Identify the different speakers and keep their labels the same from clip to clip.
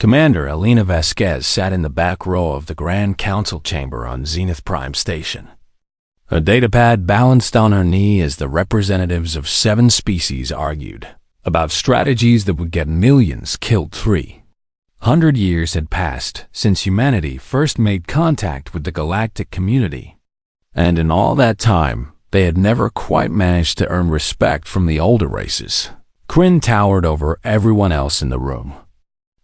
Speaker 1: Commander Elena Vasquez sat in the back row of the Grand Council chamber on Zenith Prime Station. Her datapad balanced on her knee as the representatives of 7 species argued about strategies that would get millions killed. 300 years had passed since humanity first made contact with the galactic community, and in all that time, they had never quite managed to earn respect from the older races. Kryn towered over everyone else in the room,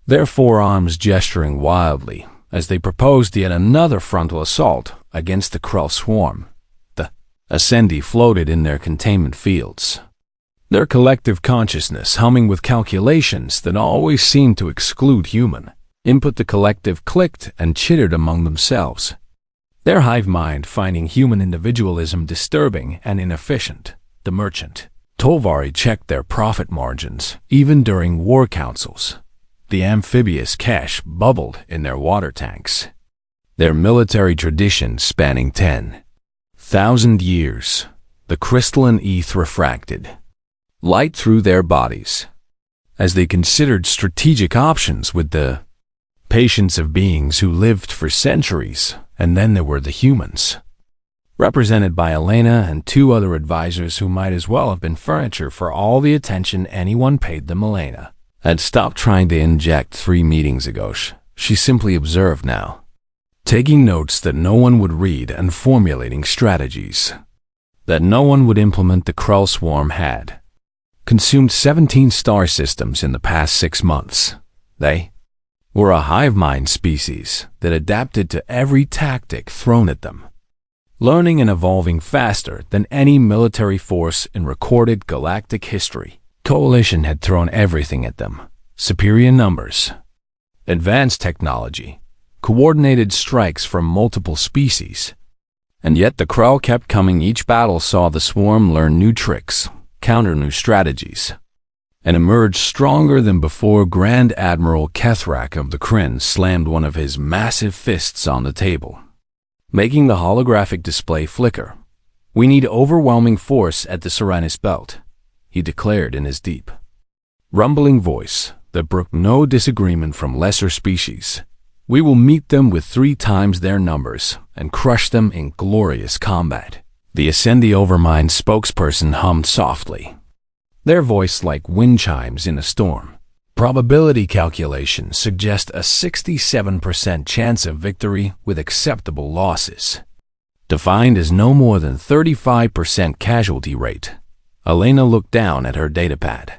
Speaker 1: their forearms gesturing wildly as they proposed yet another frontal assault against the Krell swarm. The Ascendi floated in their containment fields, their collective consciousness humming with calculations that always seemed to exclude human input. The collective clicked and chittered among themselves, their hive mind finding human individualism disturbing and inefficient. The merchant Tolvari checked their profit margins even during war councils. The amphibious cash bubbled in their water tanks, their military tradition spanning 10,000 years. The crystalline eth refracted light through their bodies as they considered strategic options with the patience of beings who lived for centuries. And then there were the humans, represented by Elena and 2 other advisors who might as well have been furniture for all the attention anyone paid them. Elena had stopped trying to inject 3 meetings ago. She simply observed now, taking notes that no one would read and formulating strategies that no one would implement. The Krell swarm had consumed 17 star systems in the past 6 months. They were a hive mind species that adapted to every tactic thrown at them, learning and evolving faster than any military force in recorded galactic history. Coalition had thrown everything at them: superior numbers, advanced technology, coordinated strikes from multiple species. And yet the Krell kept coming. Each battle saw the swarm learn new tricks, counter new strategies, and emerge stronger than before. Grand Admiral Kethrak of the Kryn slammed one of his massive fists on the table, making the holographic display flicker. "We need overwhelming force at the Serenus Belt," he declared in his deep, rumbling voice that brooked no disagreement from lesser species. "We will meet them with 3 times their numbers and crush them in glorious combat." The Ascendi Overmind spokesperson hummed softly, their voice like wind chimes in a storm. "Probability calculations suggest a 67% chance of victory with acceptable losses, defined as no more than 35% casualty rate." Elena looked down at her datapad,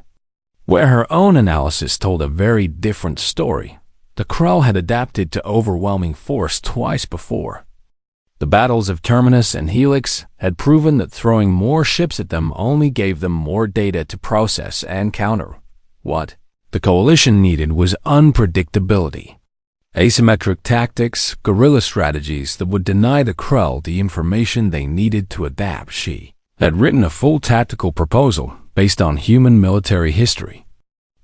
Speaker 1: where her own analysis told a very different story. The Krell had adapted to overwhelming force twice before. The battles of Terminus and Helix had proven that throwing more ships at them only gave them more data to process and counter. What the Coalition needed was unpredictability, asymmetric tactics, guerrilla strategies that would deny the Krell the information they needed to adapt. She had written a full tactical proposal based on human military history,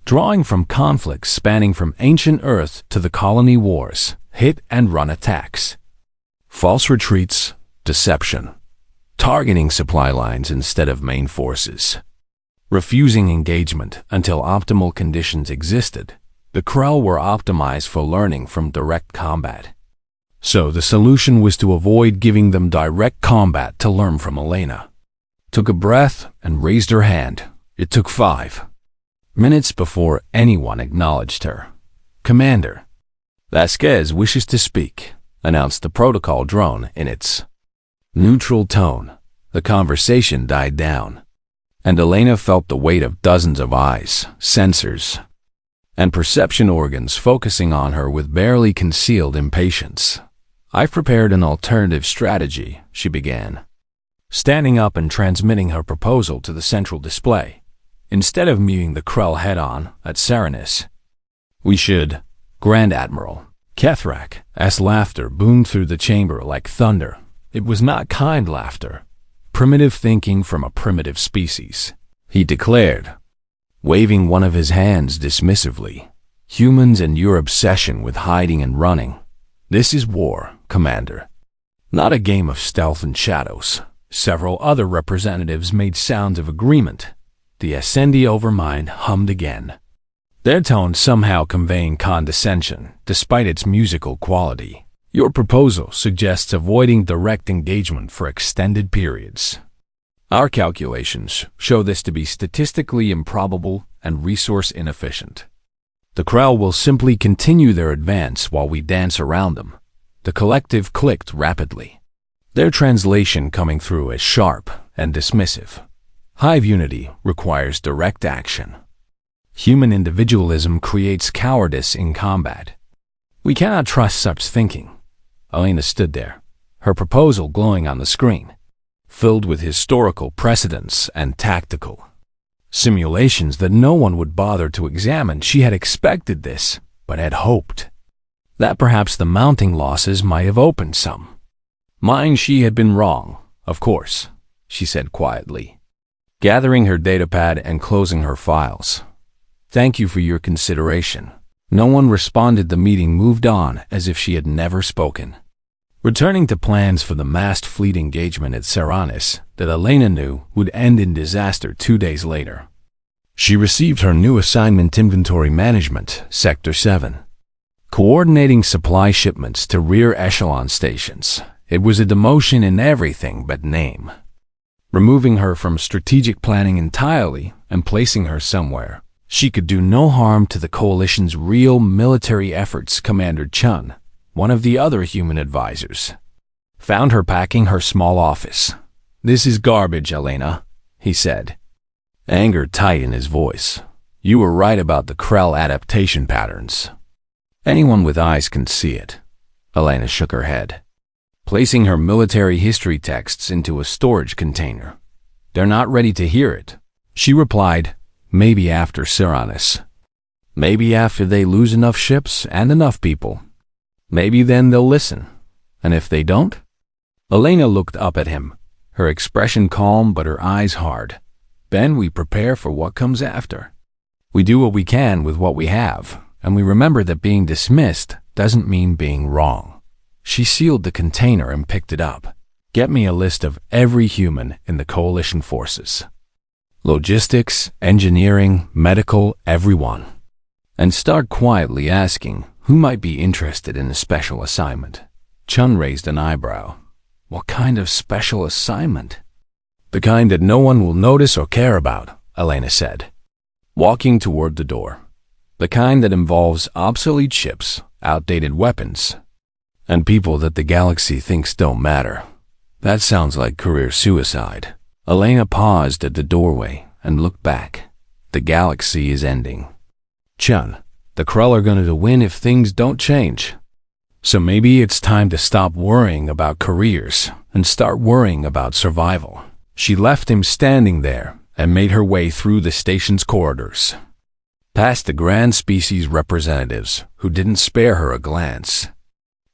Speaker 1: drawing from conflicts spanning from ancient Earth to the colony wars, hit-and-run attacks, false retreats, deception, targeting supply lines instead of main forces, refusing engagement until optimal conditions existed. The Krell were optimized for learning from direct combat, so the solution was to avoid giving them direct combat to learn from. Elena took a breath and raised her hand. It took 5 minutes before anyone acknowledged her. "Commander Vasquez wishes to speak," announced the protocol drone in its neutral tone. The conversation died down, and Elena felt the weight of dozens of eyes, sensors, and perception organs focusing on her with barely concealed impatience. "I've prepared an alternative strategy," she began, standing up and transmitting her proposal to the central display. "Instead of meeting the Krell head-on at Serenus, we should—" Grand Admiral Kethrak, as laughter boomed through the chamber like thunder. It was not kind laughter, primitive thinking from a primitive species. He declared, waving one of his hands dismissively, "Humans and your obsession with hiding and running. This is war, Commander, not a game of stealth and shadows." Several other representatives made sounds of agreement. The Ascendi Overmind hummed again, their tone somehow conveying condescension despite its musical quality. Your proposal suggests avoiding direct engagement for extended periods. Our calculations show this to be statistically improbable and resource inefficient. The Krell will simply continue their advance while we dance around them. The collective clicked rapidly, their translation coming through as sharp and dismissive. Hive unity requires direct action. Human individualism creates cowardice in combat. We cannot trust such thinking. Elena stood there, her proposal glowing on the screen, filled with historical precedents and tactical simulations that no one would bother to examine. She had expected this, but had hoped that perhaps the mounting losses might have opened some. Mind she had been wrong, of course, she said quietly, gathering her datapad and closing her files. Thank you for your consideration. No one responded. The meeting moved on as if she had never spoken. Returning to plans for the massed fleet engagement at Saranis that Elena knew would end in disaster 2 days later. She received her new assignment: Inventory Management, Sector 7. Coordinating supply shipments to rear echelon stations. It was a demotion in everything but name. Removing her from strategic planning entirely and placing her somewhere she could do no harm to the Coalition's real military efforts. Commander Chun, one of the other human advisors, found her packing her small office. This is garbage, Elena, he said, anger tight in his voice. You were right about the Krell adaptation patterns. Anyone with eyes can see it. Elena shook her head, placing her military history texts into a storage container. They're not ready to hear it, she replied. Maybe after Saranis. Maybe after they lose enough ships and enough people. Maybe then they'll listen. And if they don't? Elena looked up at him, her expression calm but her eyes hard. Then we prepare for what comes after. We do what we can with what we have, and we remember that being dismissed doesn't mean being wrong. She sealed the container and picked it up. Get me a list of every human in the Coalition forces. Logistics, engineering, medical, everyone. And start quietly asking who might be interested in a special assignment. Chun raised an eyebrow. What kind of special assignment? The kind that no one will notice or care about, Elena said, walking toward the door. The kind that involves obsolete ships, outdated weapons, and people that the galaxy thinks don't matter. That sounds like career suicide. Elena paused at the doorway and looked back. The galaxy is ending. Chun, the Krell are going to win if things don't change. So maybe it's time to stop worrying about careers and start worrying about survival. She left him standing there and made her way through the station's corridors, past the grand species representatives who didn't spare her a glance,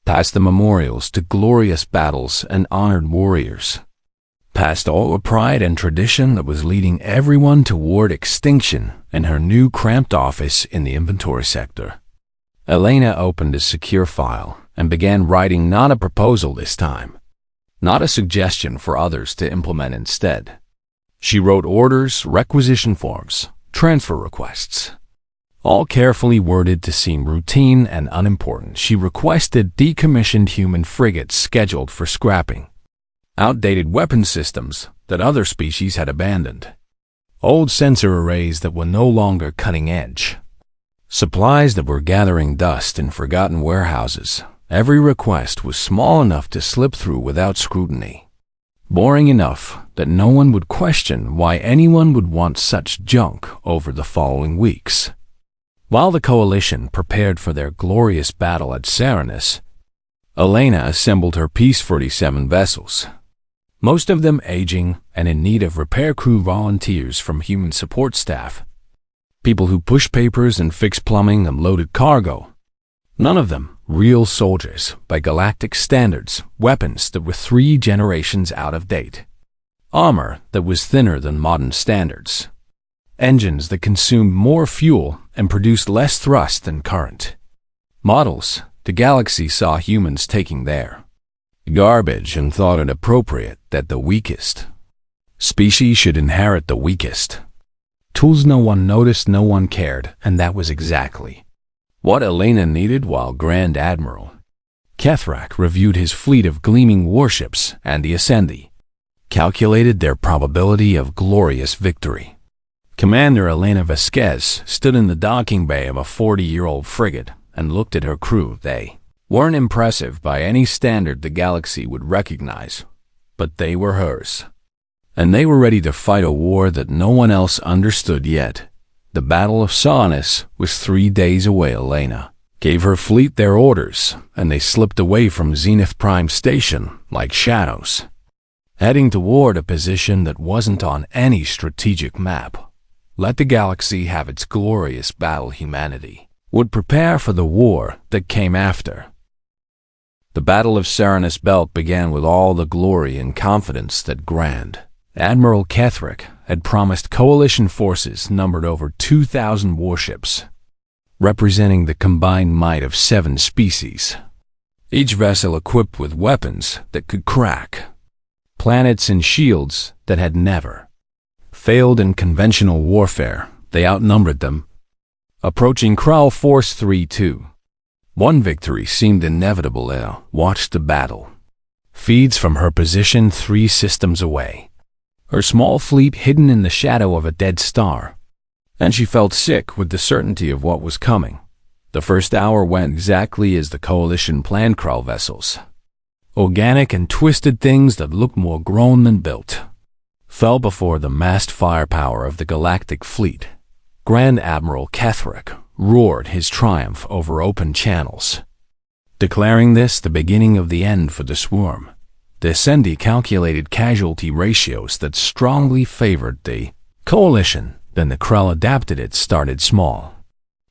Speaker 1: past the memorials to glorious battles and honored warriors, past all the pride and tradition that was leading everyone toward extinction in her new cramped office in the inventory sector. Elena opened a secure file and began writing not a proposal this time, not a suggestion for others to implement instead. She wrote orders, requisition forms, transfer requests, all carefully worded to seem routine and unimportant. She requested decommissioned human frigates scheduled for scrapping, outdated weapon systems that other species had abandoned, old sensor arrays that were no longer cutting edge, supplies that were gathering dust in forgotten warehouses. Every request was small enough to slip through without scrutiny, boring enough that no one would question why anyone would want such junk over the following weeks. While the Coalition prepared for their glorious battle at Saranis, Elena assembled her Peace 47 vessels, most of them aging and in need of repair crew volunteers from human support staff, people who push papers and fix plumbing and loaded cargo. None of them real soldiers by galactic standards, weapons that were 3 generations out of date, armor that was thinner than modern standards, engines that consumed more fuel and produced less thrust than current, models the galaxy saw humans taking there. Garbage, and thought it appropriate that the weakest species should inherit the weakest Tools no one noticed, no one cared, and that was exactly what Elena needed. While Grand Admiral Kethrak reviewed his fleet of gleaming warships and the Ascendi calculated their probability of glorious victory. Commander Elena Vasquez stood in the docking bay of a 40-year-old frigate and looked at her crew. They weren't impressive by any standard the galaxy would recognize, but they were hers. And they were ready to fight a war that no one else understood yet. The Battle of Saunis was 3 days away. Elena gave her fleet their orders, and they slipped away from Zenith Prime Station like shadows, heading toward a position that wasn't on any strategic map. Let the galaxy have its glorious battle. Humanity would prepare for the war that came after. The Battle of Serenus Belt began with all the glory and confidence that Grand Admiral Kethrak had promised. Coalition forces numbered over 2,000 warships, representing the combined might of 7 species, each vessel equipped with weapons that could crack planets and shields that had never failed in conventional warfare. They outnumbered them, approaching Krell Force 3-2. One victory seemed inevitable. Elle watched the battle feeds from her position 3 systems away, her small fleet hidden in the shadow of a dead star, and she felt sick with the certainty of what was coming. The first hour went exactly as the Coalition planned. Krell vessels, organic and twisted things that looked more grown than built, fell before the massed firepower of the Galactic fleet. Grand Admiral Kethrak roared his triumph over open channels, declaring this the beginning of the end for the swarm. The Ascendi calculated casualty ratios that strongly favored the Coalition. Then the Krell adapted it. Started small,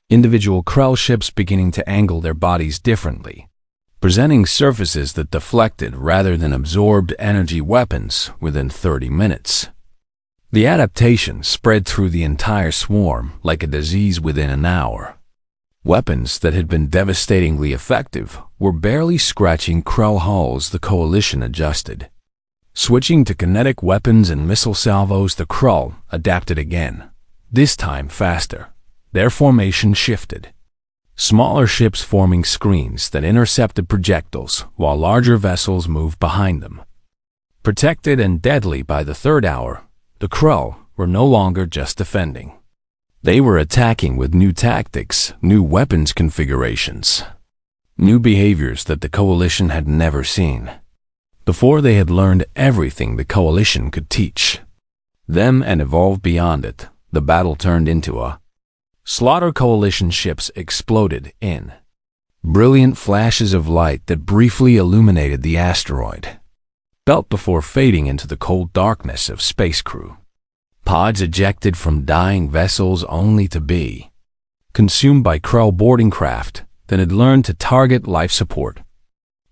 Speaker 1: individual Krell ships beginning to angle their bodies differently, presenting surfaces that deflected rather than absorbed energy weapons. Within 30 minutes, the adaptation spread through the entire swarm like a disease. Within an hour, weapons that had been devastatingly effective were barely scratching Krell hulls. The Coalition adjusted, switching to kinetic weapons and missile salvos. The Krell adapted again, this time faster. Their formation shifted, smaller ships forming screens that intercepted projectiles while larger vessels moved behind them. Protected and deadly by the third hour, the Krell were no longer just defending. They were attacking with new tactics, new weapons configurations, new behaviors that the Coalition had never seen before. They had learned everything the Coalition could teach them and evolved beyond it. The battle turned into a slaughter. Coalition ships exploded in brilliant flashes of light that briefly illuminated the asteroid belt before fading into the cold darkness of space crew. Pods ejected from dying vessels only to be consumed by Krell boarding craft that had learned to target life support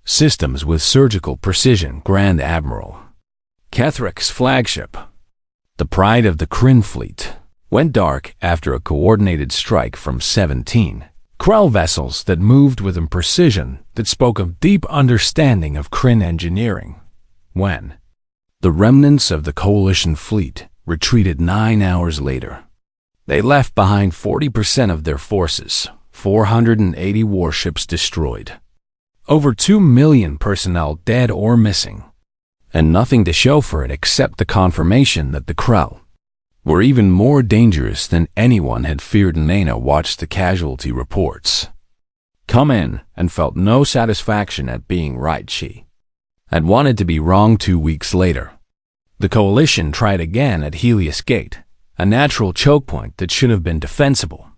Speaker 1: systems with surgical precision. Grand Admiral Kethrak's flagship, the pride of the Kryn fleet, went dark after a coordinated strike from 17 Krell vessels that moved with a precision that spoke of deep understanding of Kryn engineering. When the remnants of the Coalition fleet retreated 9 hours later, they left behind 40% of their forces, 480 warships destroyed, over 2 million personnel dead or missing, and nothing to show for it except the confirmation that the Krell were even more dangerous than anyone had feared. Nana watched the casualty reports come in and felt no satisfaction at being right. She had wanted to be wrong. 2 weeks later, the Coalition tried again at Helios Gate, a natural choke point that should have been defensible.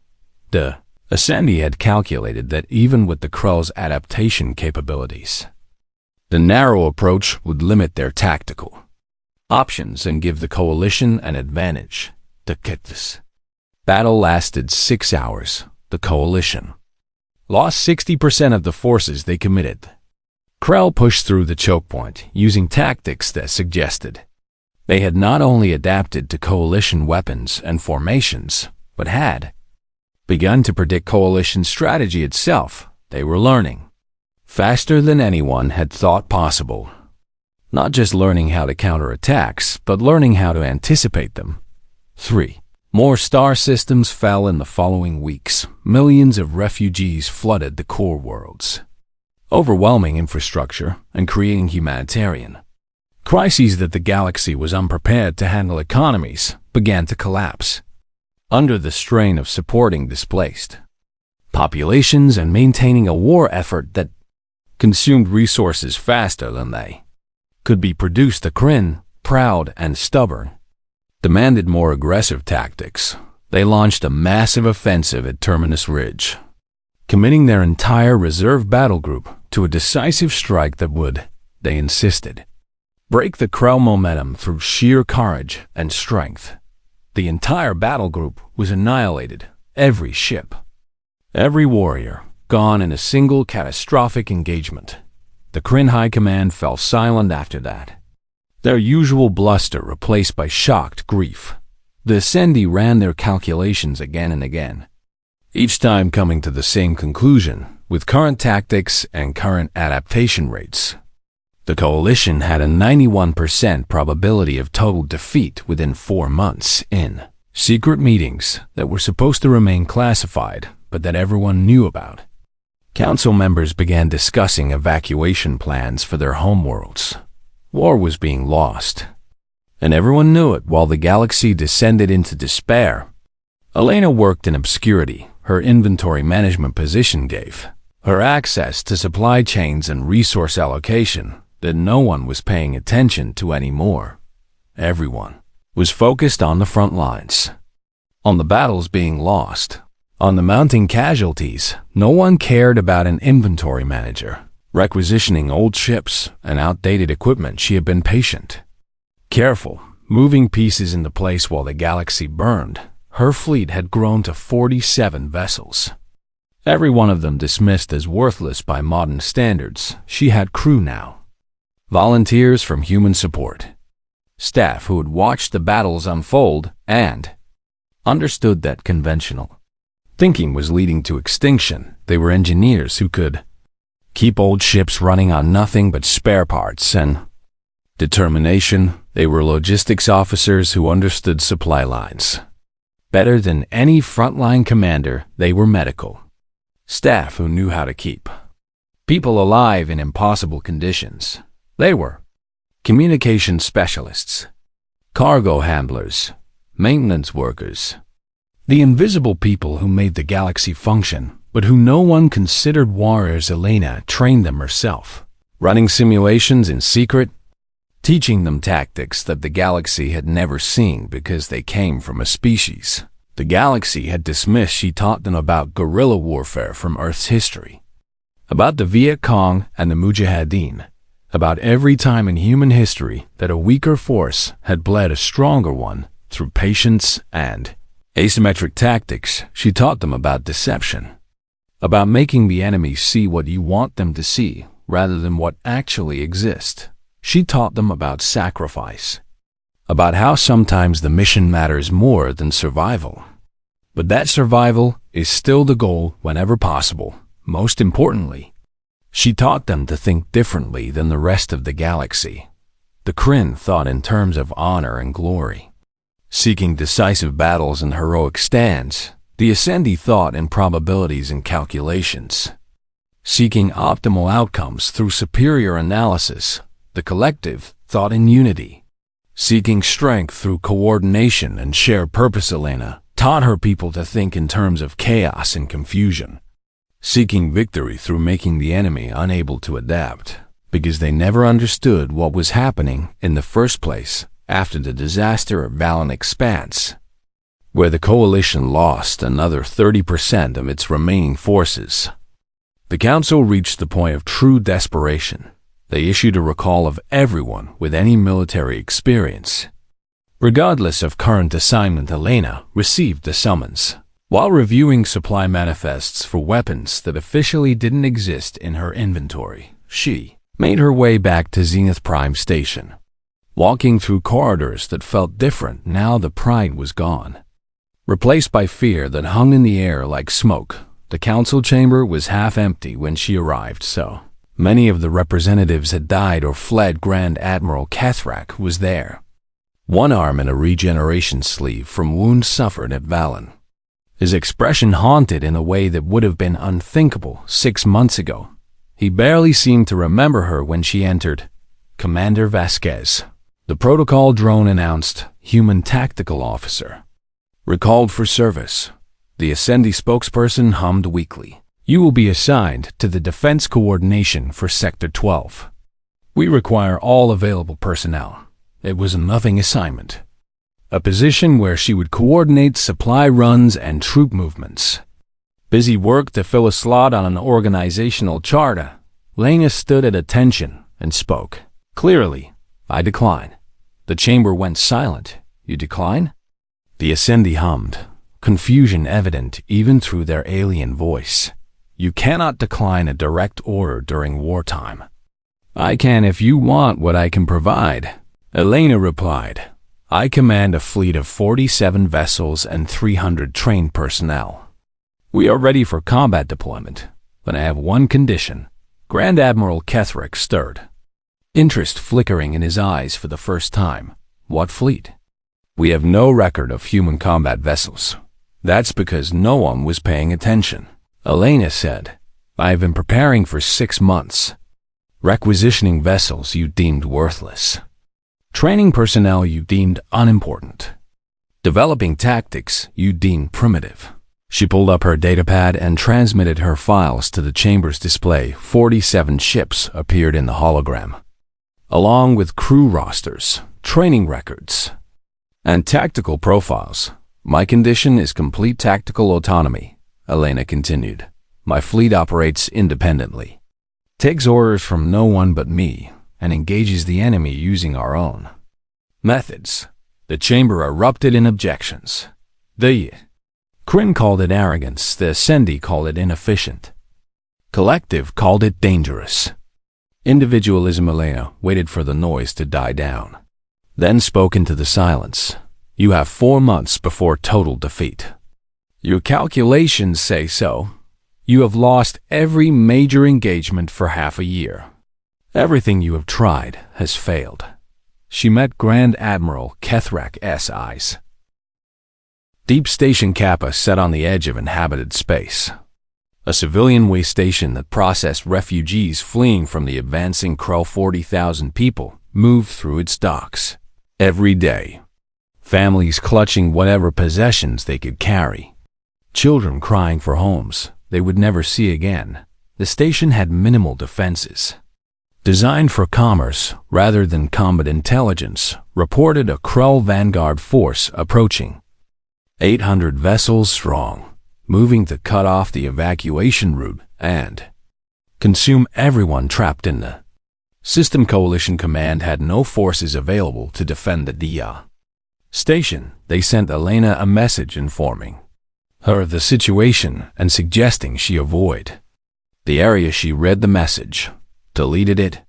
Speaker 1: The Ascendi had calculated that even with the Krell's adaptation capabilities, the narrow approach would limit their tactical options and give the Coalition an advantage. The battle lasted 6 hours. The Coalition lost 60% of the forces they committed. Krell pushed through the choke point using tactics that suggested they had not only adapted to Coalition weapons and formations, but had begun to predict Coalition strategy itself. They were learning faster than anyone had thought possible. Not just learning how to counter attacks, but learning how to anticipate them. 3. More star systems fell in the following weeks. Millions of refugees flooded the core worlds, overwhelming infrastructure and creating humanitarian crises that the galaxy was unprepared to handle. Economies began to collapse under the strain of supporting displaced populations and maintaining a war effort that consumed resources faster than they could be produced. The Kryn, proud and stubborn, demanded more aggressive tactics. They launched a massive offensive at Terminus Ridge, committing their entire reserve battle group to a decisive strike that would, they insisted, break the Krell momentum through sheer courage and strength. The entire battle group was annihilated, every ship, every warrior, gone in a single catastrophic engagement. The Kryn High Command fell silent after that, their usual bluster replaced by shocked grief. The Ascendi ran their calculations again and again, each time coming to the same conclusion. With current tactics and current adaptation rates, the coalition had a 91% probability of total defeat within 4 months. In secret meetings that were supposed to remain classified but that everyone knew about, council members began discussing evacuation plans for their homeworlds. War was being lost, and everyone knew it. While the galaxy descended into despair, Elena worked in obscurity. Her inventory management position gave her access to supply chains and resource allocation that no one was paying attention to anymore. Everyone was focused on the front lines, on the battles being lost, on the mounting casualties. No one cared about an inventory manager requisitioning old ships and outdated equipment. She had been patient, careful, moving pieces into place while the galaxy burned. Her fleet had grown to 47 vessels, every one of them dismissed as worthless by modern standards. She had crew now, volunteers from human support, staff who had watched the battles unfold and understood that conventional thinking was leading to extinction. They were engineers who could keep old ships running on nothing but spare parts and determination. They were logistics officers who understood supply lines better than any frontline commander. They were medical staff who knew how to keep people alive in impossible conditions. They were communication specialists, cargo handlers, maintenance workers, the invisible people who made the galaxy function, but who no one considered warriors. Elena trained them herself, running simulations in secret, teaching them tactics that the galaxy had never seen because they came from a species the galaxy had dismissed. She taught them about guerrilla warfare from Earth's history, about the Viet Cong and the Mujahideen, about every time in human history that a weaker force had bled a stronger one through patience and asymmetric tactics. She taught them about deception, about making the enemy see what you want them to see rather than what actually exists. She taught them about sacrifice, about how sometimes the mission matters more than survival, but that survival is still the goal whenever possible. Most importantly, she taught them to think differently than the rest of the galaxy. The Kryn thought in terms of honor and glory, seeking decisive battles and heroic stands. The Ascendi thought in probabilities and calculations, seeking optimal outcomes through superior analysis. The collective thought in unity, seeking strength through coordination and shared purpose. Elena taught her people to think in terms of chaos and confusion, seeking victory through making the enemy unable to adapt, because they never understood what was happening in the first place. After the disaster of Valen Expanse, where the coalition lost another 30% of its remaining forces, the council reached the point of true desperation. They issued a recall of everyone with any military experience, regardless of current assignment. Elena received the summons while reviewing supply manifests for weapons that officially didn't exist in her inventory. She made her way back to Zenith Prime Station, walking through corridors that felt different. Now the pride was gone, replaced by fear that hung in the air like smoke. The council chamber was half empty when she arrived. So many of the representatives had died or fled. Grand Admiral Kethrak was there, one arm in a regeneration sleeve from wounds suffered at Valen. His expression haunted in a way that would have been unthinkable 6 months ago. He barely seemed to remember her when she entered. Commander Vasquez. The protocol drone announced, Human Tactical Officer. Recalled for service. The Ascendi spokesperson hummed weakly. You will be assigned to the Defense Coordination for Sector 12. We require all available personnel. It was a nothing assignment. A position where she would coordinate supply runs and troop movements. Busy work to fill a slot on an organizational charter. Lena stood at attention and spoke. Clearly, I decline. The chamber went silent. You decline? The Ascendi hummed, confusion evident even through their alien voice. You cannot decline a direct order during wartime. I can if you want what I can provide. Elena replied. I command a fleet of 47 vessels and 300 trained personnel. We are ready for combat deployment, but I have one condition. Grand Admiral Ketherick stirred. Interest flickering in his eyes for the first time. What fleet? We have no record of human combat vessels. That's because no one was paying attention. Elena said, I have been preparing for 6 months. Requisitioning vessels you deemed worthless. Training personnel you deemed unimportant. Developing tactics you deemed primitive. She pulled up her datapad and transmitted her files to the chamber's display. 47 ships appeared in the hologram, along with crew rosters, training records, and tactical profiles. My condition is complete tactical autonomy, Elena continued. My fleet operates independently, takes orders from no one but me, and engages the enemy using our own methods. The chamber erupted in objections. The Kryn called it arrogance, the Ascendi called it inefficient. Collective called it dangerous. Individualism. Elena waited for the noise to die down, then spoke into the silence. You have 4 months before total defeat. Your calculations say so. You have lost every major engagement for half a year. Everything you have tried has failed. She met Grand Admiral Ketherick's eyes. Deep Station Kappa sat on the edge of inhabited space. A civilian way station that processed refugees fleeing from the advancing Krell. 40,000 people moved through its docks every day. Families clutching whatever possessions they could carry. Children crying for homes they would never see again. The station had minimal defenses. Designed for commerce rather than combat intelligence, reported a Krell vanguard force approaching. 800 vessels strong, moving to cut off the evacuation route and consume everyone trapped in the system. Coalition Command had no forces available to defend the DIA station. They sent Elena a message informing her of the situation and suggesting she avoid the area. She read the message, deleted it,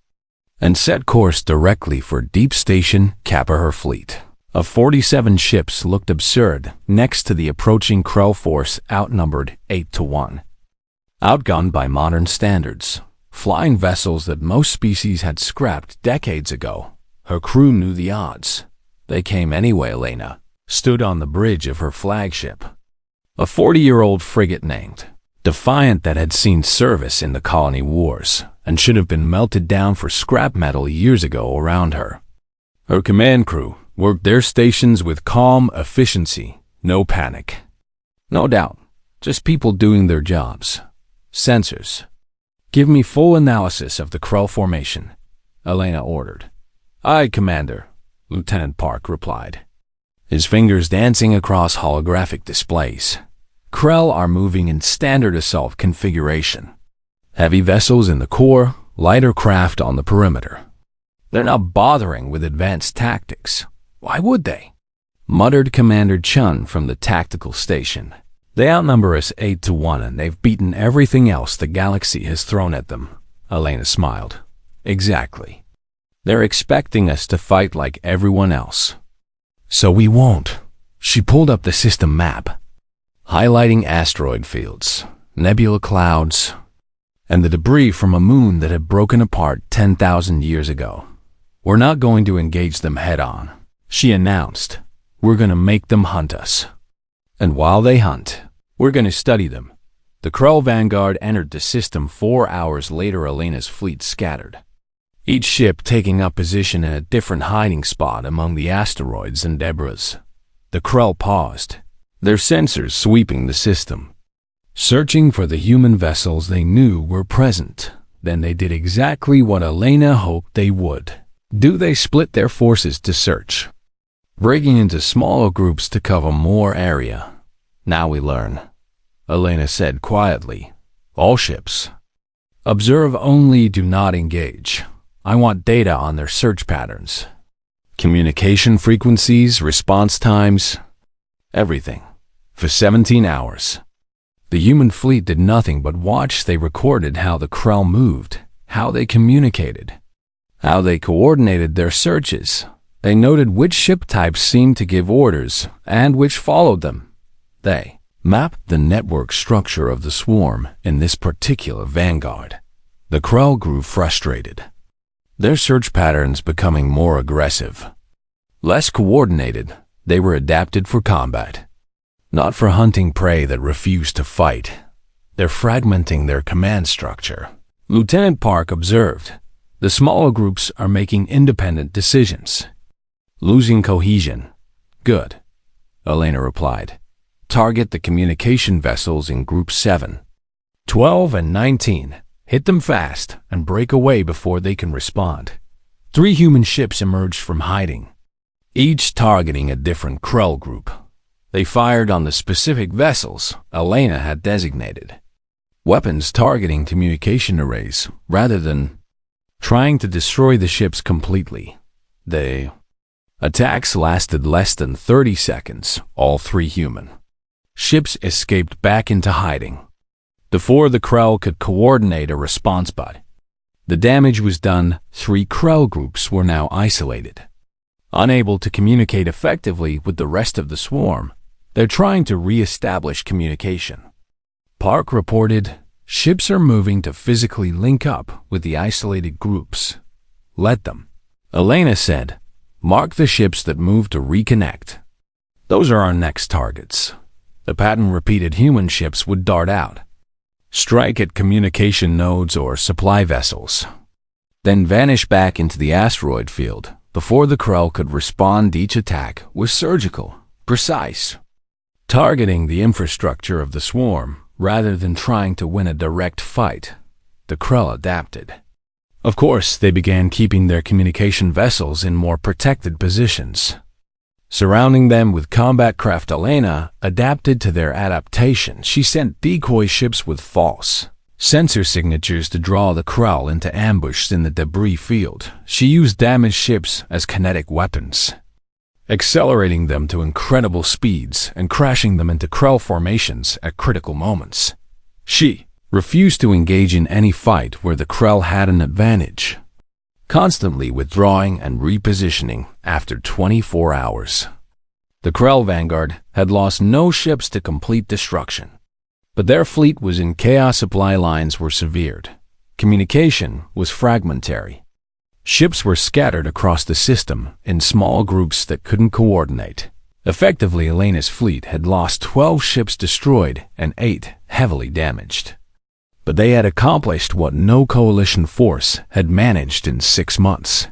Speaker 1: and set course directly for Deep Station Kappa. Her fleet of 47 ships looked absurd next to the approaching Krell force, outnumbered 8-1. Outgunned by modern standards, flying vessels that most species had scrapped decades ago. Her crew knew the odds. They came anyway. Elena stood on the bridge of her flagship, a 40-year-old frigate named Defiant that had seen service in the colony wars and should have been melted down for scrap metal years ago. Around her, her command crew worked their stations with calm efficiency, no panic. No doubt, just people doing their jobs. Sensors. Give me full analysis of the Krell formation, Elena ordered. Aye, Commander, Lieutenant Park replied, his fingers dancing across holographic displays. Krell are moving in standard assault configuration. Heavy vessels in the core, lighter craft on the perimeter. They're not bothering with advanced tactics. Why would they? Muttered Commander Chun from the tactical station. They outnumber us 8-1 and they've beaten everything else the galaxy has thrown at them. Elena smiled. Exactly. They're expecting us to fight like everyone else. So we won't. She pulled up the system map, highlighting asteroid fields, nebula clouds, and the debris from a moon that had broken apart 10,000 years ago. We're not going to engage them head-on. She announced, "We're gonna make them hunt us. And while they hunt, we're gonna study them." The Krell vanguard entered the system 4 hours later. Elena's fleet scattered, each ship taking up position in a different hiding spot among the asteroids and debris. The Krell paused, their sensors sweeping the system, searching for the human vessels they knew were present. Then they did exactly what Elena hoped they would do. They split their forces to search, breaking into smaller groups to cover more area. "Now we learn," Elena said quietly. "All ships. Observe only, do not engage. I want data on their search patterns, communication frequencies, response times, everything. For 17 hours. The human fleet did nothing but watch. They recorded how the Krell moved, how they communicated, how they coordinated their searches. They noted which ship types seemed to give orders and which followed them. They mapped the network structure of the swarm in this particular vanguard. The Krell grew frustrated, their search patterns becoming more aggressive. Less coordinated, they were adapted for combat, not for hunting prey that refused to fight. They're fragmenting their command structure. Lieutenant Park observed, the smaller groups are making independent decisions, losing cohesion. Good, Elena replied. Target the communication vessels in Group 7, 12, and 19. Hit them fast and break away before they can respond. 3 human ships emerged from hiding, each targeting a different Krell group. They fired on the specific vessels Elena had designated, weapons targeting communication arrays rather than trying to destroy the ships completely. The attacks lasted less than 30 seconds, all 3 human ships escaped back into hiding before the Krell could coordinate a response, but the damage was done. 3 Krell groups were now isolated, unable to communicate effectively with the rest of the swarm. They're trying to re-establish communication. Park reported, ships are moving to physically link up with the isolated groups. Let them. Elena said, mark the ships that move to reconnect. Those are our next targets. The pattern repeated. Human ships would dart out, strike at communication nodes or supply vessels, then vanish back into the asteroid field before the Krell could respond. Each attack was surgical, precise, targeting the infrastructure of the swarm rather than trying to win a direct fight. The Krell adapted. Of course, they began keeping their communication vessels in more protected positions, surrounding them with combat craft. Elena adapted to their adaptation. She sent decoy ships with false sensor signatures to draw the Krell into ambush in the debris field. She used damaged ships as kinetic weapons, accelerating them to incredible speeds and crashing them into Krell formations at critical moments. She refused to engage in any fight where the Krell had an advantage, constantly withdrawing and repositioning. After 24 hours, the Krell vanguard had lost no ships to complete destruction, but their fleet was in chaos. Supply lines were severed. Communication was fragmentary. Ships were scattered across the system in small groups that couldn't coordinate. Effectively, Elena's fleet had lost 12 ships destroyed and 8 heavily damaged. But they had accomplished what no coalition force had managed in 6 months.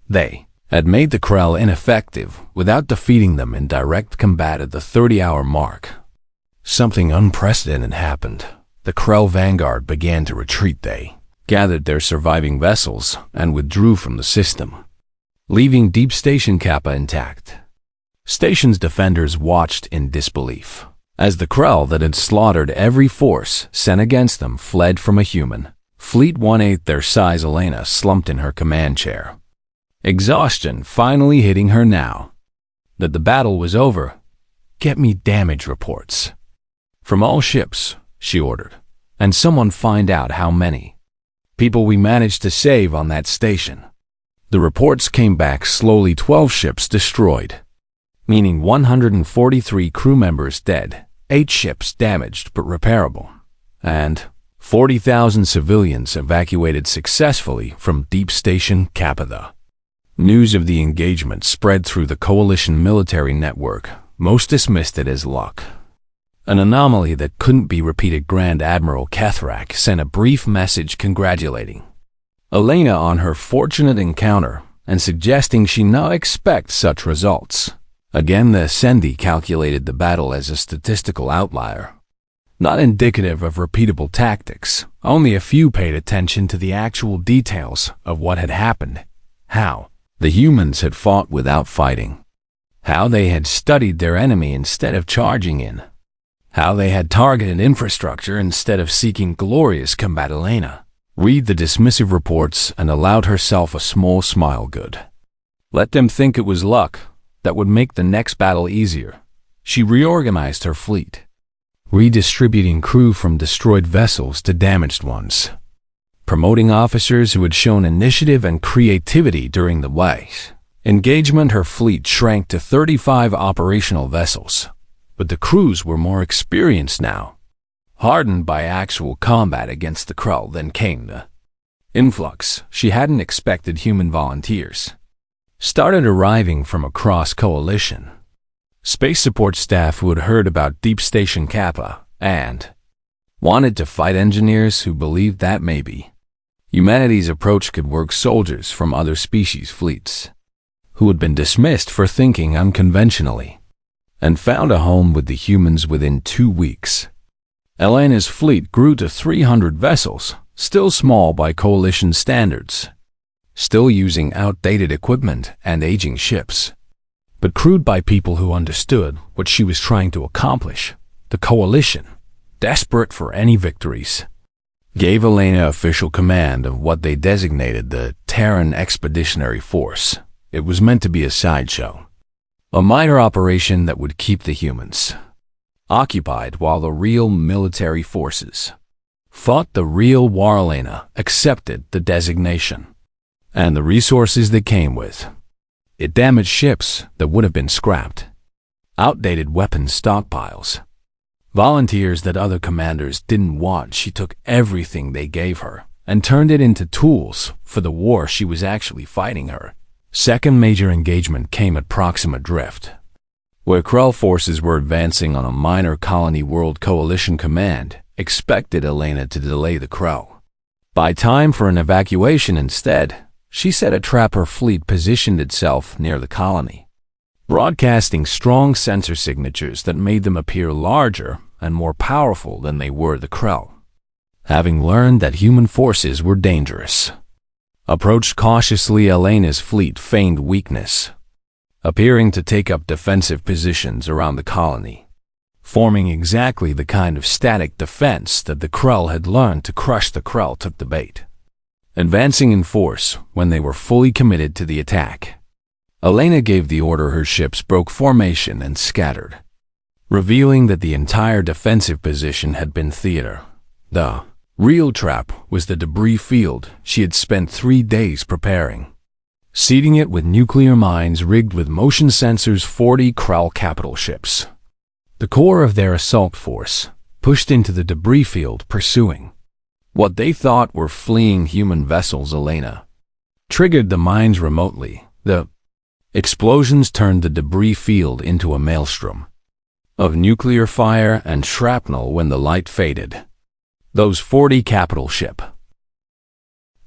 Speaker 1: They had made the Krell ineffective without defeating them in direct combat. At the 30-hour mark, something unprecedented happened. The Krell vanguard began to retreat. They gathered their surviving vessels and withdrew from the system, leaving Deep Station Kappa intact. Station's defenders watched in disbelief as the Krell that had slaughtered every force sent against them fled from a human fleet 1/8 their size. Elena slumped in her command chair, exhaustion finally hitting her now that the battle was over. Get me damage reports from all ships, she ordered, and someone find out how many people we managed to save on that station. The reports came back slowly. 12 ships destroyed, meaning 143 crew members dead, 8 ships damaged but repairable, and 40,000 civilians evacuated successfully from Deep Station Kappa. The News of the engagement spread through the coalition military network. Most dismissed it as luck. An anomaly that couldn't be repeated. Grand Admiral Kethrak sent a brief message congratulating Elena on her fortunate encounter and suggesting she not expect such results. Again, the Ascendi calculated the battle as a statistical outlier, not indicative of repeatable tactics. Only a few paid attention to the actual details of what had happened. How the humans had fought without fighting. How they had studied their enemy instead of charging in. How they had targeted infrastructure instead of seeking glorious combat. Elena read the dismissive reports and allowed herself a small smile. Good. Let them think it was luck that would make the next battle easier. She reorganized her fleet, redistributing crew from destroyed vessels to damaged ones, promoting officers who had shown initiative and creativity during the engagement. Her fleet shrank to 35 operational vessels, but the crews were more experienced now. Hardened by actual combat against the Krull, then came the influx. She hadn't expected. Human volunteers started arriving from across coalition. Space support staff who had heard about Deep Station Kappa and wanted to fight. Engineers who believed that maybe humanity's approach could work. Soldiers from other species' fleets who had been dismissed for thinking unconventionally and found a home with the humans within 2 weeks. Elena's fleet grew to 300 vessels, still small by coalition standards, still using outdated equipment and aging ships, but crewed by people who understood what she was trying to accomplish. The coalition, desperate for any victories, gave Elena official command of what they designated the Terran Expeditionary Force. It was meant to be a sideshow, a minor operation that would keep the humans occupied while the real military forces fought the real war. Elena accepted the designation and the resources that came with it. Damaged ships that would have been scrapped, outdated weapons stockpiles, volunteers that other commanders didn't want. She took everything they gave her and turned it into tools for the war she was actually fighting. Her second major engagement came at Proxima Drift, where Krull forces were advancing on a minor colony. World Coalition Command expected Elena to delay the Krull by time for an evacuation. Instead, she set a trap. Her fleet positioned itself near the colony, broadcasting strong sensor signatures that made them appear larger and more powerful than they were. The Krull, having learned that human forces were dangerous, approached cautiously. Elena's fleet feigned weakness, appearing to take up defensive positions around the colony, forming exactly the kind of static defense that the Krull had learned to crush. The Krull took the bait, advancing in force when they were fully committed to the attack. Elena gave the order. Her ships broke formation and scattered, revealing that the entire defensive position had been theater. The real trap was the debris field she had spent 3 days preparing, seeding it with nuclear mines rigged with motion sensors. 40 Krull capital ships, the core of their assault force, pushed into the debris field pursuing what they thought were fleeing human vessels. Elena triggered the mines remotely. The explosions turned the debris field into a maelstrom of nuclear fire and shrapnel. When the light faded, those 40 capital ship.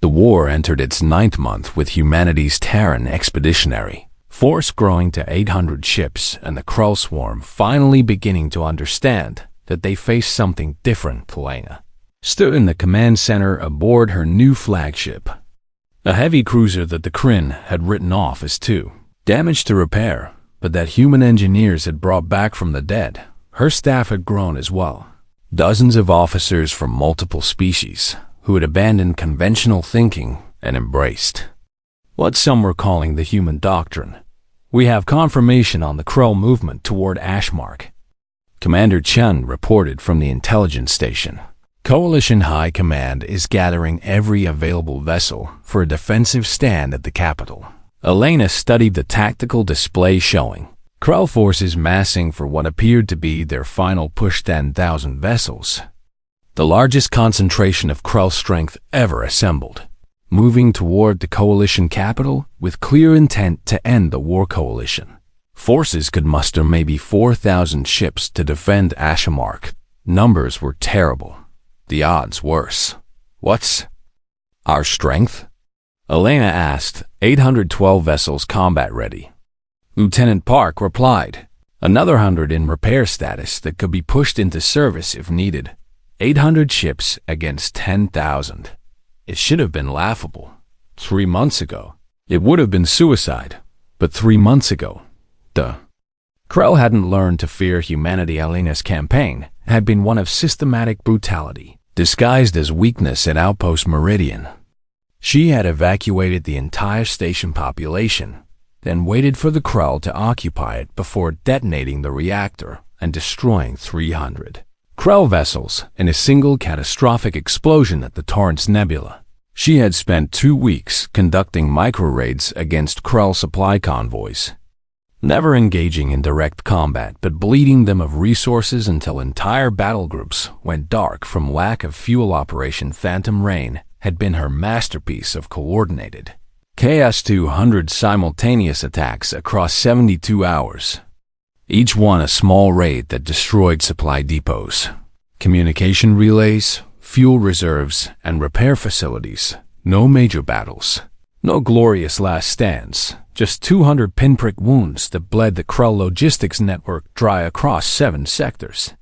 Speaker 1: The war entered its 9th month, with humanity's Terran Expeditionary Force growing to 800 ships and the Krull swarm finally beginning to understand that they faced something different. Elena stood in the command center aboard her new flagship, a heavy cruiser that the Kryn had written off as too damaged to repair, but that human engineers had brought back from the dead. Her staff had grown as well. Dozens of officers from multiple species who had abandoned conventional thinking and embraced what some were calling the human doctrine. We have confirmation on the Krull movement toward Ashmark, Commander Chun reported from the intelligence station. Coalition High Command is gathering every available vessel for a defensive stand at the capital. Elena studied the tactical display showing Krull forces massing for what appeared to be their final push. 10,000 vessels, the largest concentration of Krull strength ever assembled. moving toward the coalition capital with clear intent to end the war coalition. Forces could muster maybe 4,000 ships to defend Ashmark. Numbers were terrible. The odds worse. What's our strength? Elena asked. 812 vessels combat ready. Lieutenant Park replied. Another 100 in repair status that could be pushed into service if needed. 800 ships against 10,000. It should have been laughable. 3 months ago, it would have been suicide. But 3 months ago, Krell hadn't learned to fear humanity. Elena's campaign had been one of systematic brutality, disguised as weakness at Outpost Meridian. She had evacuated the entire station population, then waited for the Krell to occupy it before detonating the reactor and destroying 300 Krell vessels in a single catastrophic explosion at the Torrance Nebula. She had spent 2 weeks conducting micro-raids against Krell supply convoys, never engaging in direct combat but bleeding them of resources until entire battle groups went dark from lack of fuel. Operation Phantom Rain had been her masterpiece of coordinated KS-200 simultaneous attacks across 72 hours. Each one a small raid that destroyed supply depots, communication relays, fuel reserves, and repair facilities. No major battles. No glorious last stands. Just 200 pinprick wounds that bled the Krell logistics network dry across 7 sectors.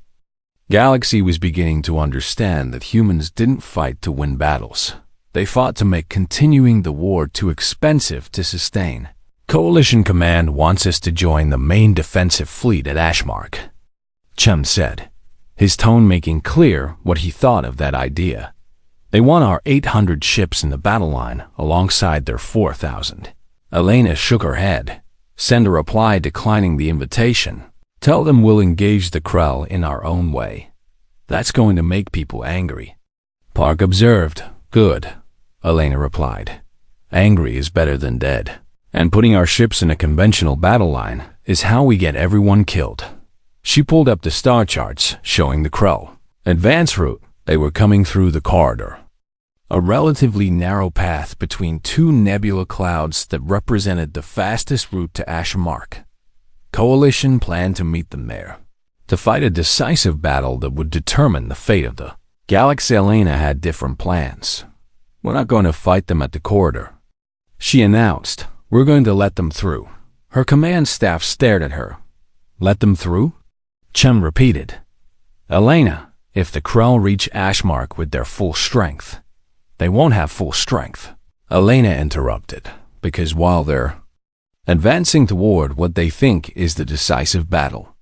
Speaker 1: Galaxy was beginning to understand that humans didn't fight to win battles. They fought to make continuing the war too expensive to sustain. Coalition Command wants us to join the main defensive fleet at Ashmark, Chum said, his tone making clear what he thought of that idea. They want our 800 ships in the battle line alongside their 4,000. Elena shook her head. Send a reply declining the invitation. Tell them we'll engage the Krell in our own way. That's going to make people angry. Park observed. Good, Elena replied. Angry is better than dead. And putting our ships in a conventional battle line is how we get everyone killed. She pulled up the star charts showing the Krell advance route. They were coming through the corridor, a relatively narrow path between 2 nebula clouds that represented the fastest route to Ashmark. Coalition planned to meet them there, to fight a decisive battle that would determine the fate of the Galaxy. Elena had different plans. We're not going to fight them at the corridor, she announced. We're going to let them through. Her command staff stared at her. Let them through? Chum repeated. Elena, if the Krell reach Ashmark with their full strength, they won't have full strength. Elena interrupted, because while they're advancing toward what they think is the decisive battle,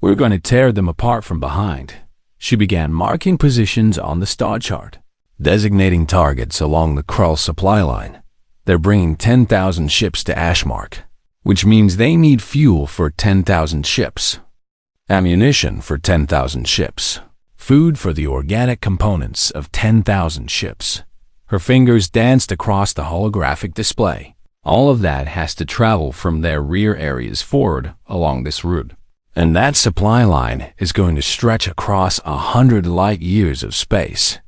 Speaker 1: we're going to tear them apart from behind. She began marking positions on the star chart, designating targets along the Krell supply line. They're bringing 10,000 ships to Ashmark, which means they need fuel for 10,000 ships, ammunition for 10,000 ships, food for the organic components of 10,000 ships. Her fingers danced across the holographic display. All of that has to travel from their rear areas forward along this route. And that supply line is going to stretch across 100 light years of space.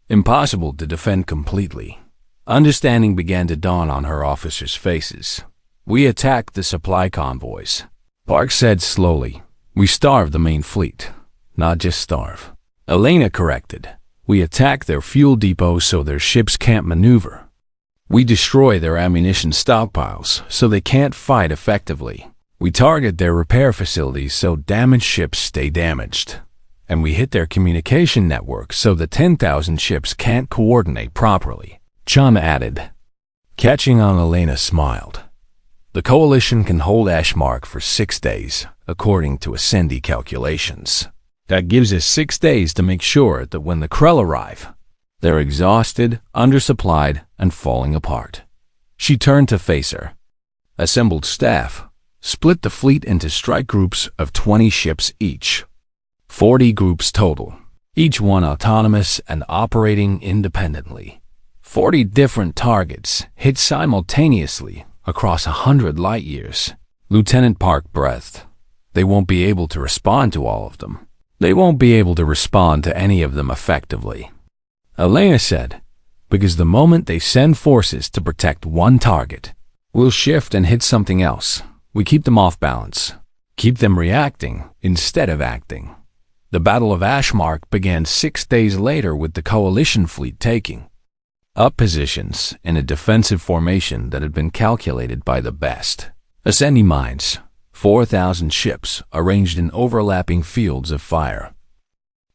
Speaker 1: Impossible to defend completely. Understanding began to dawn on her officers' faces. We attacked the supply convoys, Park said slowly. We starve the main fleet, not just starve. Elena corrected. We attack their fuel depots so their ships can't maneuver. We destroy their ammunition stockpiles so they can't fight effectively. We target their repair facilities so damaged ships stay damaged. And we hit their communication network so the 10,000 ships can't coordinate properly. Chum added. Catching on, Elena smiled. The coalition can hold Ashmark for 6 days, according to Ascendi calculations. That gives us 6 days to make sure that when the Krell arrive, they're exhausted, undersupplied, and falling apart. She turned to face her. Assembled staff. Split the fleet into strike groups of 20 ships each. 40 groups total, each one autonomous and operating independently. 40 different targets hit simultaneously across 100 light years. Lieutenant Park breathed. They won't be able to respond to all of them. They won't be able to respond to any of them effectively. Elena said, because the moment they send forces to protect one target, we'll shift and hit something else. We keep them off balance, keep them reacting instead of acting. The Battle of Ashmark began 6 days later with the Coalition fleet taking up positions in a defensive formation that had been calculated by the best ascending minds, 4,000 ships arranged in overlapping fields of fire,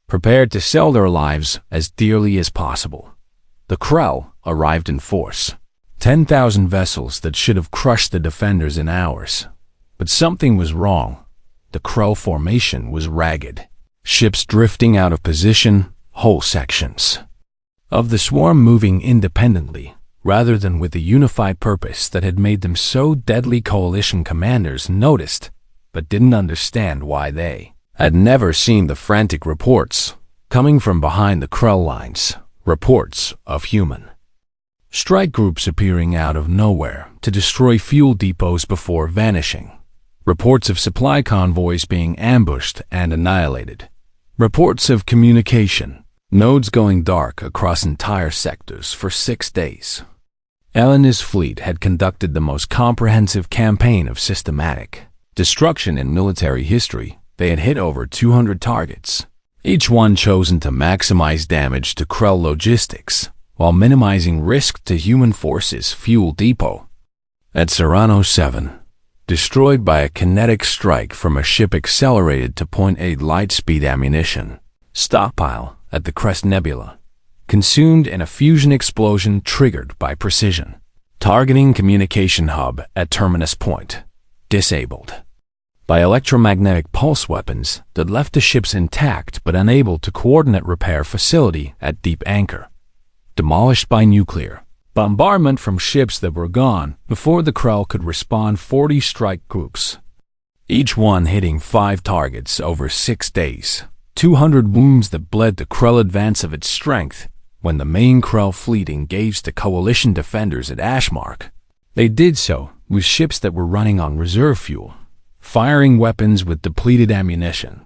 Speaker 1: prepared to sell their lives as dearly as possible. The Krell arrived in force, 10,000 vessels that should have crushed the defenders in hours. But something was wrong. The Krell formation was ragged, ships drifting out of position, whole sections of the swarm moving independently, rather than with a unified purpose that had made them so deadly. Coalition commanders noticed, but didn't understand why. They had never seen the frantic reports coming from behind the Krell lines, reports of human strike groups appearing out of nowhere to destroy fuel depots before vanishing, reports of supply convoys being ambushed and annihilated, reports of communication nodes going dark across entire sectors for 6 days. Elena's fleet had conducted the most comprehensive campaign of systematic destruction in military history. They had hit over 200 targets, each one chosen to maximize damage to Krell logistics while minimizing risk to human forces. Fuel depot at Serrano 7, destroyed by a kinetic strike from a ship accelerated to .8 light speed. Ammunition stockpile at the Crest Nebula, consumed in a fusion explosion triggered by precision targeting. Communication hub at Terminus Point, disabled by electromagnetic pulse weapons that left the ships intact but unable to coordinate. Repair facility at Deep Anchor, demolished by nuclear bombardment from ships that were gone before the Krell could respond. 40 strike groups, each one hitting 5 targets over 6 days. 200 wounds that bled the Krell advance of its strength. When the main Krell fleet engaged the Coalition defenders at Ashmark, they did so with ships that were running on reserve fuel, firing weapons with depleted ammunition,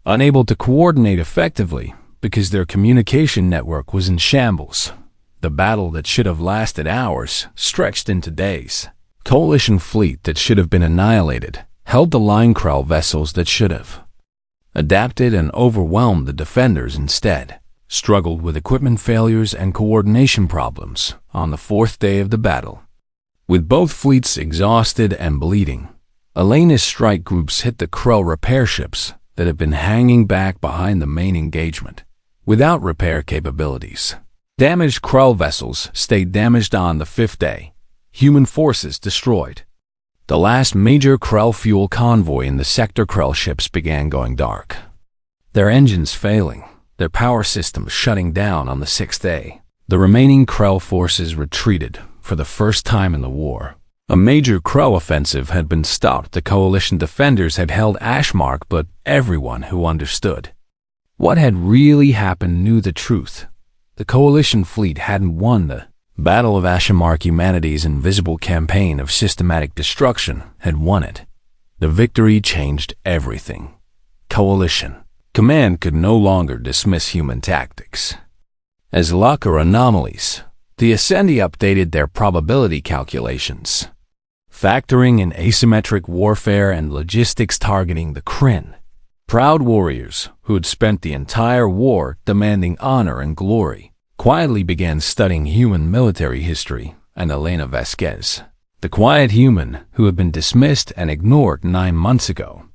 Speaker 1: unable to coordinate effectively because their communication network was in shambles. The battle that should have lasted hours stretched into days. Coalition fleet that should have been annihilated held the line. Krell vessels that should have adapted and overwhelmed the defenders instead struggled with equipment failures and coordination problems on the 4th day of the battle. With both fleets exhausted and bleeding, Elena's strike groups hit the Krell repair ships that had been hanging back behind the main engagement without repair capabilities. Damaged Krell vessels stayed damaged on the 5th day. Human forces destroyed. The last major Krell fuel convoy in the sector. Krell ships began going dark, their engines failing, their power systems shutting down on the 6th day. The remaining Krell forces retreated for the first time in the war. A major Krell offensive had been stopped. The Coalition defenders had held Ashmark, but everyone who understood what had really happened knew the truth. The Coalition fleet hadn't won the Battle of Ashmark. Humanity's invisible campaign of systematic destruction had won it. The victory changed everything. Coalition command could no longer dismiss human tactics as luck or anomalies. The Ascendi updated their probability calculations, factoring in asymmetric warfare and logistics targeting the Kryn. Proud warriors who had spent the entire war demanding honor and glory quietly began studying human military history. And Elena Vasquez, the quiet human who had been dismissed and ignored 9 months ago,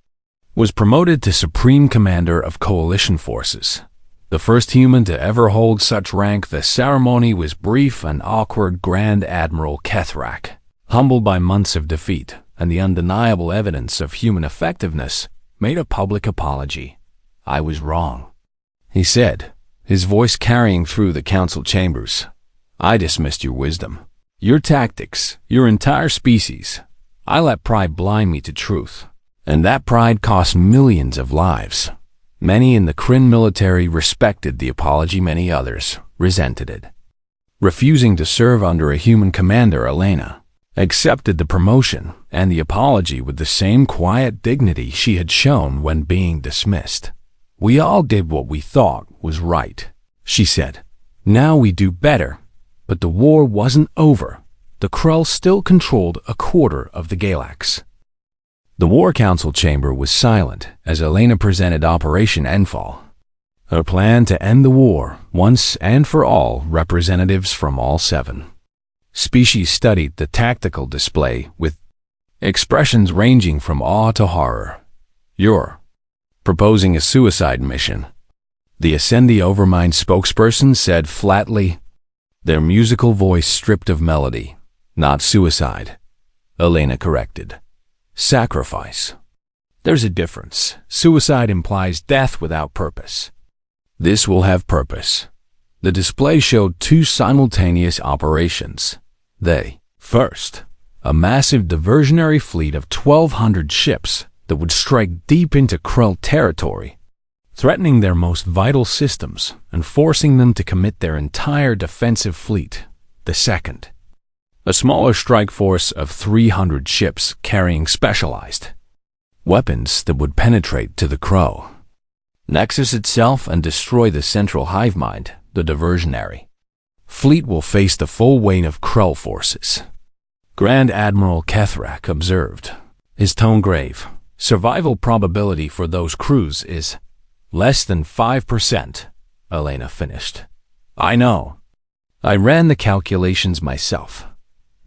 Speaker 1: was promoted to Supreme Commander of Coalition forces. The first human to ever hold such rank. The ceremony was brief and awkward. Grand Admiral Kethrak, humbled by months of defeat and the undeniable evidence of human effectiveness, made a public apology. "I was wrong," he said, his voice carrying through the council chambers. "I dismissed your wisdom, your tactics, your entire species. I let pride blind me to truth, and that pride cost millions of lives." Many in the Kryn military respected the apology. Many others resented it. Refusing to serve under a human commander, Elena accepted the promotion and the apology with the same quiet dignity she had shown when being dismissed. "We all did what we thought was right," she said. "Now we do better. But the war wasn't over. The Krull still controlled a quarter of the galaxy. The War Council chamber was silent as Elena presented Operation Endfall. Her plan to end the war, once and for all, representatives from all 7 species studied the tactical display with expressions ranging from awe to horror. "You're proposing a suicide mission," the Ascendi Overmind spokesperson said flatly, their musical voice stripped of melody. "Not suicide," Elena corrected. "Sacrifice. There's a difference. Suicide implies death without purpose. This will have purpose." The display showed 2 simultaneous operations. First, a massive diversionary fleet of 1,200 ships that would strike deep into Krull territory, threatening their most vital systems and forcing them to commit their entire defensive fleet. The second, a smaller strike force of 300 ships carrying specialized weapons that would penetrate to the Krull Nexus itself and destroy the central hive mind. The diversionary fleet will face the full weight of Krull forces, Grand Admiral Kethrak observed, his tone grave. "Survival probability for those crews is less than 5%, Elena finished. "I know. I ran the calculations myself."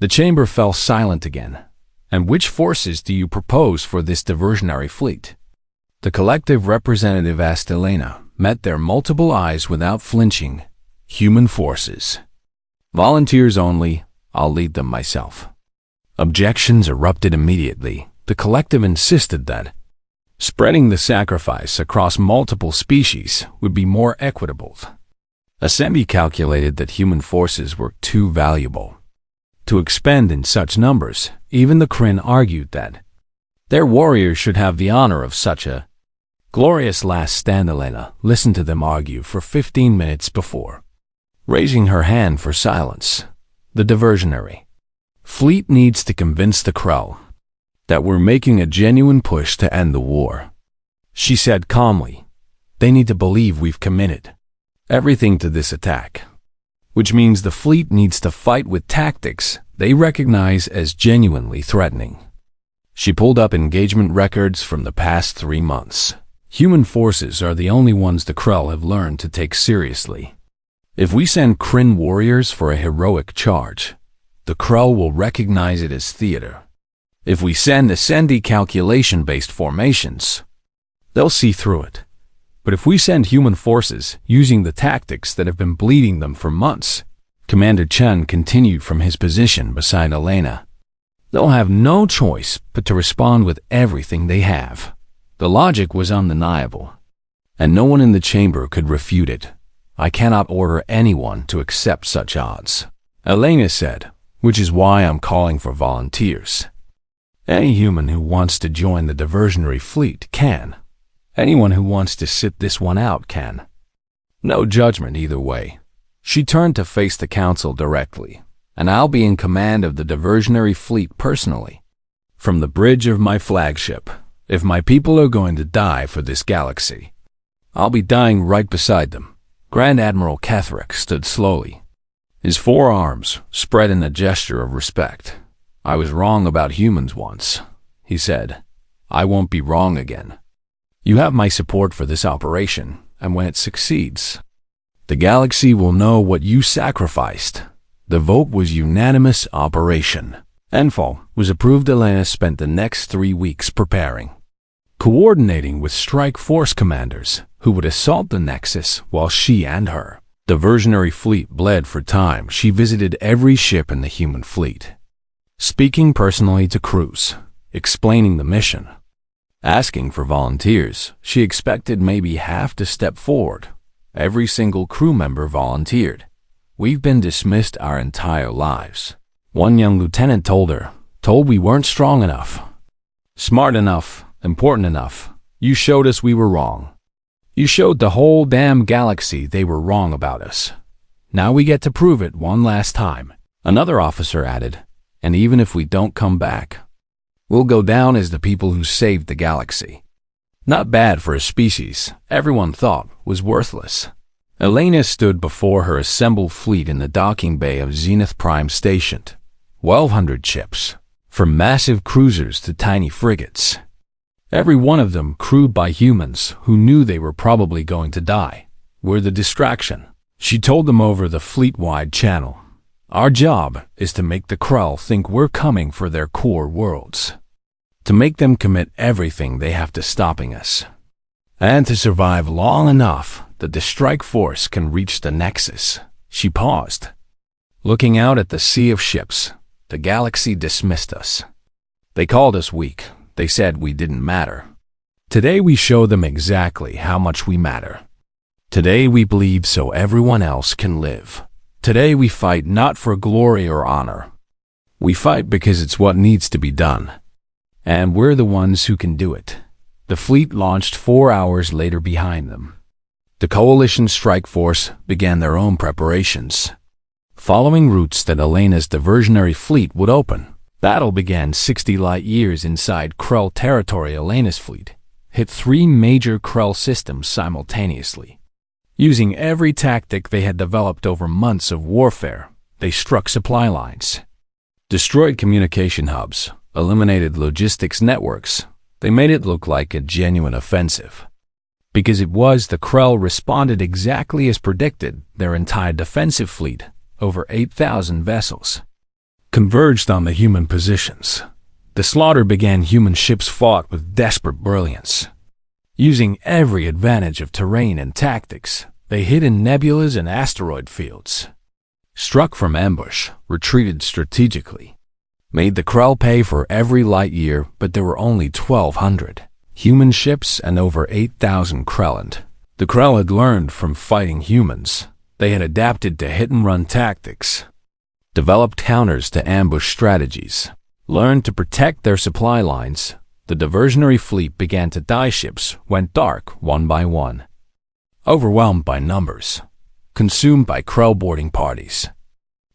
Speaker 1: The chamber fell silent again. "And which forces do you propose for this diversionary fleet?" The collective representative asked. Elena met their multiple eyes without flinching. "Human forces. Volunteers only. I'll lead them myself." Objections erupted immediately. The collective insisted that spreading the sacrifice across multiple species would be more equitable. Assembi calculated that human forces were too valuable to expend in such numbers. Even the Kryn argued that their warriors should have the honor of such a glorious last stand. Elena listened to them argue for 15 minutes before raising her hand for silence. "The diversionary fleet needs to convince the Krull that we're making a genuine push to end the war," she said calmly. "They need to believe we've committed everything to this attack, which means the fleet needs to fight with tactics they recognize as genuinely threatening." She pulled up engagement records from the past 3 months. Human forces are the only ones the Krull have learned to take seriously. If we send Kryn warriors for a heroic charge, the Krull will recognize it as theater. If we send Ascendi calculation-based formations, they'll see through it. But if we send human forces using the tactics that have been bleeding them for months, Commander Chen continued from his position beside Elena, they'll have no choice but to respond with everything they have. The logic was undeniable, and no one in the chamber could refute it. "I cannot order anyone to accept such odds," Elena said, "which is why I'm calling for volunteers. Any human who wants to join the diversionary fleet can. Anyone who wants to sit this one out can. No judgment either way." She turned to face the council directly. "And I'll be in command of the diversionary fleet personally, from the bridge of my flagship. If my people are going to die for this galaxy, I'll be dying right beside them." Grand Admiral Kethrak stood slowly, his forearms spread in a gesture of respect. "I was wrong about humans once," he said. "I won't be wrong again. You have my support for this operation, and when it succeeds, the galaxy will know what you sacrificed." The vote was unanimous. Operation Endfall was approved. Elena spent the next 3 weeks preparing, coordinating with strike force commanders who would assault the Nexus while she and her diversionary fleet bled for time. She visited every ship in the human fleet, speaking personally to crews, explaining the mission, asking for volunteers. She expected maybe half to step forward. Every single crew member volunteered. "We've been dismissed our entire lives," one young lieutenant told her, "told we weren't strong enough, smart enough, important enough. You showed us we were wrong. You showed the whole damn galaxy they were wrong about us. Now we get to prove it one last time." Another officer added, "And even if we don't come back, we'll go down as the people who saved the galaxy." Not bad for a species everyone thought was worthless. Elena stood before her assembled fleet in the docking bay of Zenith Prime Station. 1,200 ships, from massive cruisers to tiny frigates. Every one of them crewed by humans who knew they were probably going to die. We're the distraction. She told them over the fleet-wide channel. Our job is to make the Krell think we're coming for their core worlds. To make them commit everything they have to stopping us. And to survive long enough that the strike force can reach the Nexus. She paused. Looking out at the sea of ships, the galaxy dismissed us. They called us weak. They said we didn't matter. Today we show them exactly how much we matter. Today we bleed so everyone else can live. Today we fight not for glory or honor. We fight because it's what needs to be done. And we're the ones who can do it. The fleet launched 4 hours later behind them. The coalition strike force began their own preparations. Following routes that Elena's diversionary fleet would open, battle began 60 light years inside Krell territory. Elena's fleet hit 3 major Krell systems simultaneously. Using every tactic they had developed over months of warfare, they struck supply lines, destroyed communication hubs, eliminated logistics networks. They made it look like a genuine offensive. Because it was, the Krell responded exactly as predicted. Their entire defensive fleet, over 8,000 vessels, converged on the human positions. The slaughter began. Human ships fought with desperate brilliance. Using every advantage of terrain and tactics, they hid in nebulas and asteroid fields. Struck from ambush, retreated strategically. Made the Krell pay for every light year, but there were only 1,200 human ships and over 8,000 Krell. The Krell had learned from fighting humans. They had adapted to hit-and-run tactics, developed counters to ambush strategies, learned to protect their supply lines. The diversionary fleet began to die. Ships went dark one by one, overwhelmed by numbers, consumed by Krell boarding parties,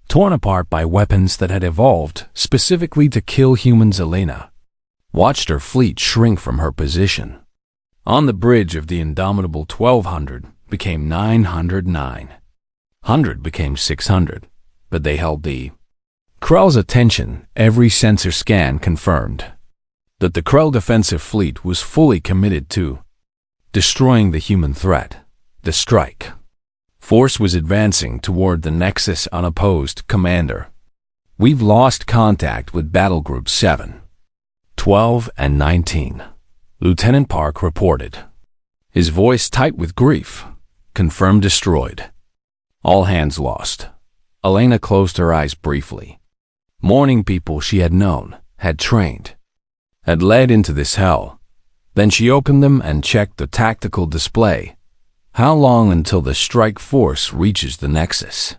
Speaker 1: torn apart by weapons that had evolved specifically to kill humans. Elena watched her fleet shrink from her position. On the bridge of the indomitable 1,200 became 909. 100 became 600, but they held the Krell's attention. Every sensor scan confirmed that the Krell defensive fleet was fully committed to destroying the human threat. The strike force was advancing toward the Nexus unopposed. Commander, we've lost contact with Battle Group 7, 12, and 19. Lieutenant Park reported, his voice tight with grief. Confirmed destroyed. All hands lost. Elena closed her eyes briefly. Morning people she had known, had trained, had led into this hell. Then she opened them and checked the tactical display. How long until the strike force reaches the Nexus?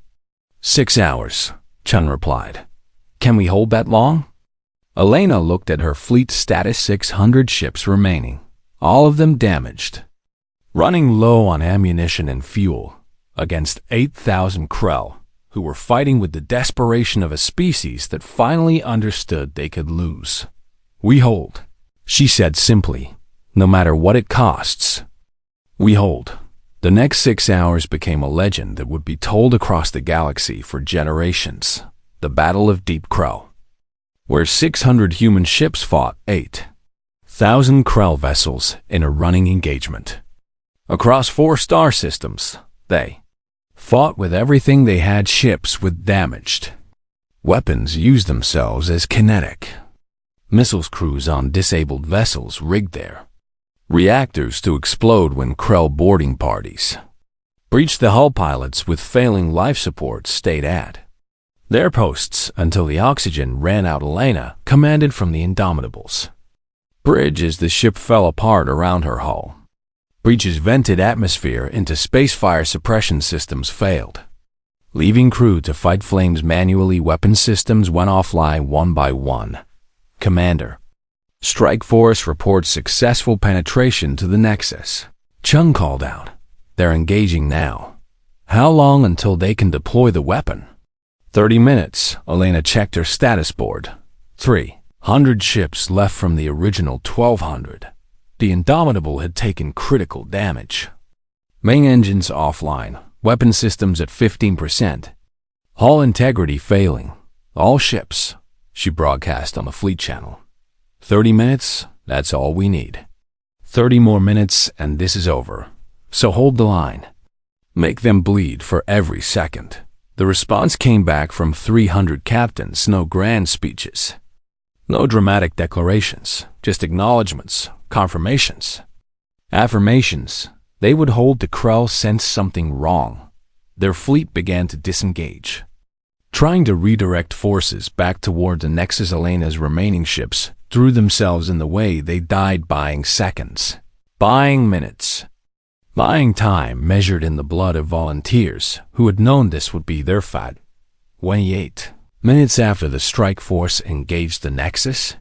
Speaker 1: 6 hours, Chun replied. Can we hold that long? Elena looked at her fleet status. 600 ships remaining, all of them damaged, running low on ammunition and fuel, against 8,000 Krell, who were fighting with the desperation of a species that finally understood they could lose. We hold, she said simply, no matter what it costs. We hold. The next 6 hours became a legend that would be told across the galaxy for generations. The Battle of Deep Krell, where 600 human ships fought 8,000 Krell vessels in a running engagement. Across 4 star systems, they fought with everything they had. Ships with damaged weapons used themselves as kinetic missiles. Crews on disabled vessels rigged their reactors to explode when Krell boarding parties breached the hull. Pilots with failing life support stayed at their posts until the oxygen ran out. Elena commanded from the Indomitables bridge as the ship fell apart around her hull. Breaches vented atmosphere into space. Fire suppression systems failed, leaving crew to fight flames manually. Weapon systems went offline one by one. Commander, strike force reports successful penetration to the Nexus. Chung called out. They're engaging now. How long until they can deploy the weapon? 30 minutes, Elena checked her status board. 300 ships left from the original 1,200. The Indomitable had taken critical damage. Main engines offline, Weapon systems at 15%. Hull integrity failing. All ships, she broadcast on the fleet channel. 30 minutes, that's all we need. 30 more minutes and this is over. So hold the line. Make them bleed for every second. The response came back from 300 captains, no grand speeches. No dramatic declarations, just acknowledgments, confirmations. Affirmations. They would hold the Krell sensed something wrong. Their fleet began to disengage. Trying to redirect forces back toward the Nexus, Elena's remaining ships threw themselves in the way. They died buying seconds, buying minutes, buying time measured in the blood of volunteers who had known this would be their fate. 28 minutes after the strike force engaged the Nexus,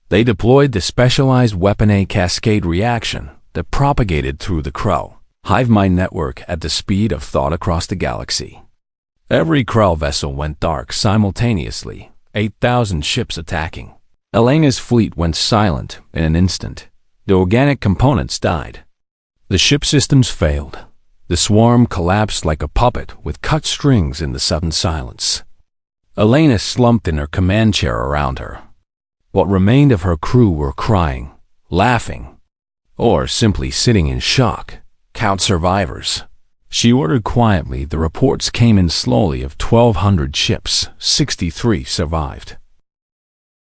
Speaker 1: they deployed the specialized Weapon A cascade reaction that propagated through the Krell hive mind network at the speed of thought across the galaxy. Every Krell vessel went dark simultaneously, 8,000 ships attacking. Elena's fleet went silent in an instant. The organic components died. The ship systems failed. The swarm collapsed like a puppet with cut strings in the sudden silence. Elena slumped in her command chair around her. What remained of her crew were crying, laughing, or simply sitting in shock. Count survivors. She ordered quietly. The reports came in slowly of 1,200 ships. 63 survived.